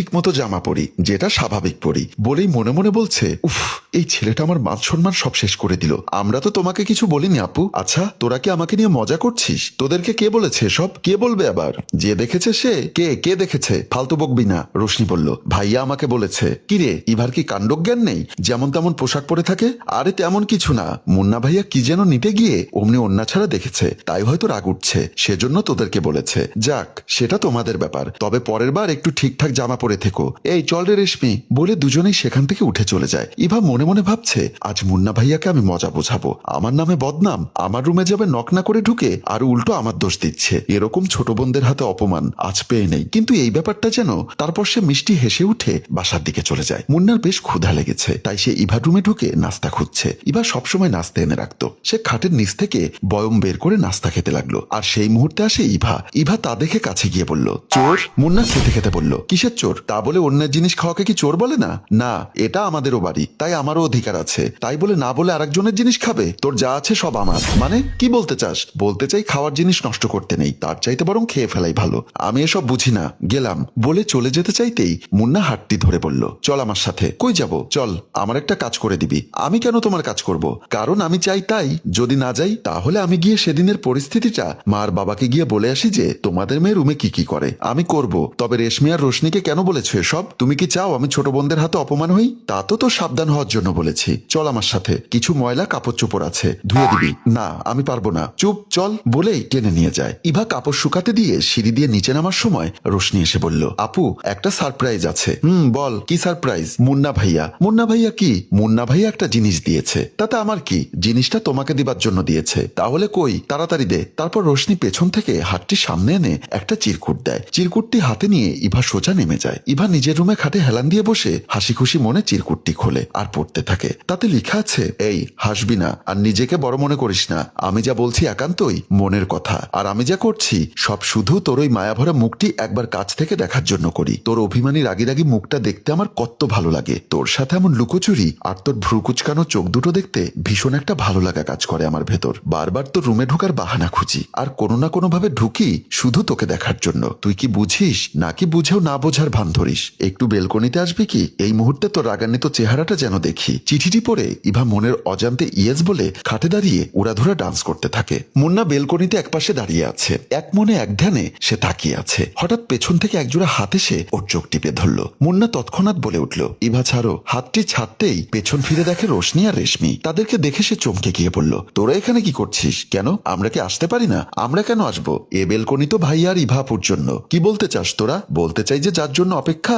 ঠিকমতো জামা পরি, যেটা স্বাভাবিক পরি, বলেই মনে মনে বলছে, উফ, এই ছেলেটা আমার মান সম্মান সব শেষ করে দিল। আমরা তো তোমাকে কিছু বলিনি আপু। আচ্ছা, তোরা কি আমাকে নিয়ে মজা করছিস? তোদেরকে কে বলেছে সব? কে বলবে আবার? যে দেখেছে সে। কে দেখেছে? ফালতু বকবি না। রোশনি বলল, ভাইয়া আমাকে বলেছে। কিরে, ইভার কি কাণ্ডজ্ঞান নেই? যেমন তেমন পোশাক পরে থাকে। আরে তেমন কিছু না, মুন্না ভাইয়া কি যেন নিতে গিয়ে অমনি ওন্না ছাড়া দেখেছে, তাই হয়তো রাগ উঠছে, সেজন্য তোদেরকে বলেছে। যাক, সেটা তোমাদের ব্যাপার, তবে পরের বার একটু ঠিকঠাক জামা পরে থেকো। এই চল রে রেশমি, বলে দুজনেই সেখান থেকে উঠে চলে যায়। ইভা মনে মনে ভাবছে, আজ মুন্না ভাইয়াকে আমি মজা বোঝাবো। আমার নামে বদনাম, আমার রুমে যাবে নক না করে ঢুকে, আর উল্টো আমার দোষ দিচ্ছে। এরকম ছোট বোনদের হাতে অপমান আজ পেয়ে নেই। কিন্তু এই ব্যাপারটা যেন, তারপর সে মিষ্টি হেসে উঠে বাসার দিকে চলে যায়। মুন্নার বেশ ক্ষুধা লেগেছে, তাই সে ইভার রুমে ঢুকে নাস্তা খুঁজছে। ইভা সবসময় নাস্তা এনে রাখতো। সে খাটের নিচ থেকে বয়ম বের করে নাস্তা খেতে লাগলো। আর সেই মুহূর্তে আসে ইভা। ইভা তা দেখে কাছে গিয়ে বলল, চোর? মুন্না খেতে খেতে বলল, কিসের চোর? তা বলে অন্যের জিনিস খাওয়াকে কি চোর বলে না? না, এটা আমাদেরও বাড়ি, তাই আমারও অধিকার আছে। তাই বলে না বলে আরেকজনের জিনিস খাবে? তোর যা আছে সব আমার। মানে কি বলতে চাস? বলতে চাই খাওয়ার জিনিস নষ্ট করতে নেই, তার চাইতে বরং খেয়ে ফেলাই ভালো। আমি এসব বুঝি না, গেলাম। বলে চলে যেতে চাইতেই মুন্না হাতটি ধরে বলল, চল আমার সাথে। কই যাব? চল, আমার একটা কাজ করে দিবি। আমি কেন তোমার কাজ করব? কারণ আমি চাই তাই। যদি না যাই, তাহলে আমি গিয়ে সেদিনের পরিস্থিতিটা মার বাবাকে গিয়ে বলে আসি যে তোমাদের মেয়ে রুমে কি কি করে। আমি করব, তবে রেশমি আর রোশনিকে কেন বলেছো এসব? তুমি কি চাও আমি ছোট বোনদের হাতে অপমান হই? তা তো সাবধান হওয়ার জন্য বলেছি। চল আমার সাথে, কিছু ময়লা কাপড় চোপড় আছে, ধুয়ে দিবি। না, আমি পারবো না। চুপ, চল বলেই টেনে নিয়ে যায়। ইভা কাপড় শুকাতে দিয়ে সিঁড়ি দিয়ে নিচে নামার সময় রোশনি এসে বলল, আপু, একটা সারপ্রাইজ আছে। বল, কি সারপ্রাইজ? মুন্না ভাইয়া। মুন্না ভাইয়া কি? মুন্না ভাইয়া একটা জিনিস দিয়েছে। তাতে আমার কি? জিনিসটা তোমাকে দিবার জন্য দিয়েছে। তাহলে কই, তাড়াতাড়ি দে। তারপর রোশনি পেছন থেকে হাতটি সামনে এনে একটা চিরকুট দেয়। চিরকুটটি হাতে নিয়ে ইভা সোজা নেমে যায়। ইভা নিজের রুমে খাটে হেলান দিয়ে বসে হাসি খুশি মনে চিরকুটটি খোলে আর পড়তে থাকে। তাতে লেখা আছে, এই হাসবি না আর নিজেকে বড় মনে করিস না। আমি যা বলছি একান্তই মনের কথা, আর আমি যা করছি সব শুধু তোর ওই মায়াভরা মুখটি একবার কাছ থেকে দেখার জন্য করি। তোর অভিমানী রাগি রাগি মুখটা দেখতে আমার কত ভালো লাগে। তোর সাথে এমন লুকোচুরি আর তোর ভ্রু কুচকানো চোখ দুটো দেখতে ভীষণ একটা ভালো লাগা কাজ করে আমার ভেতর। বারবার তোর রুমে ঢুকার বাহানা খুঁজি, আর কোনো না কোনো ভাবে ঢুকি শুধু তোকে দেখার জন্য। তুই কি বুঝিস নাকি বুঝেও না বোঝার ভান ধরিস? একটু বেলকনিতে আসবি কি? এই মুহূর্তে তোর রাগান্বিত চেহারাটা যেন দেখি। চিঠিটি পড়ে ইভা মনের অজান্তে ইয়েস বলে খাটে দাঁড়িয়ে উড়াধুরা ডান্স করতে থাকে। মুন্না বেলকনিতে একপাশে দাঁড়িয়ে আছে, এক মনে এক ধ্যানে সে তাকিয়ে আছে। হঠাৎ পেছন থেকে একজোড়া হাত এসে ওর চোখ টিপে ধরল। মুন্না তৎক্ষণাৎ বলে উঠল, ইভা ছাড়ো। হাতটি ছাড়তেই পেছন ফিরে দেখে রোশনি আর রেশমি। তাদেরকে দেখে সে চমকে গিয়ে বলল, তোরা এখানে কি করছিস? কেন, আমরা কি আসতে পারি না? আমরা কেন আসবো? এ বেলকনি তো ভাই আর ইভা আপুর জন্য। কি বলতে চাস তোরা? বলতে চাই যে যার জন্য অপেক্ষা